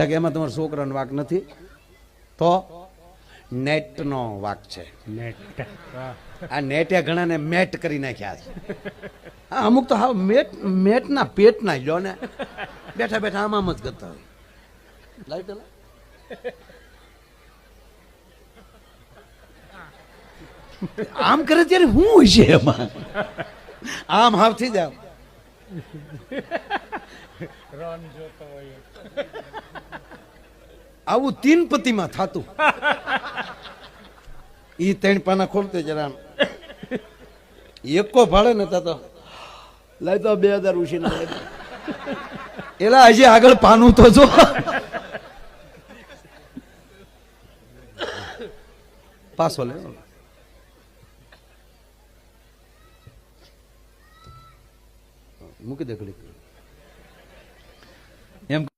કે એમાં તમારા છોકરાનો વાક નથી તો નેટનો વાક છે. નેટ આ નેટે ઘણાને મેટ કરી નાખ્યા છે. હા, અમુક તો હા મેટના પેટના લ્યો ને બેઠા બેઠા આમ જ કરતા હોય. લાઈટ લા. આમ કરે ત્યારે શું હોય છે એમાં? આમ હાવથી જ આમ રન જોતો હોય. આવું તીન પતિમાં થાતું. ઈ 3 પાના ખોલતે જરા એકો ભાડે ને તો લાય તો 2000 ઉછીને એલા હજી આગળ પાનું તો જો. પાછો લે મૂકી દે ઘડી એમ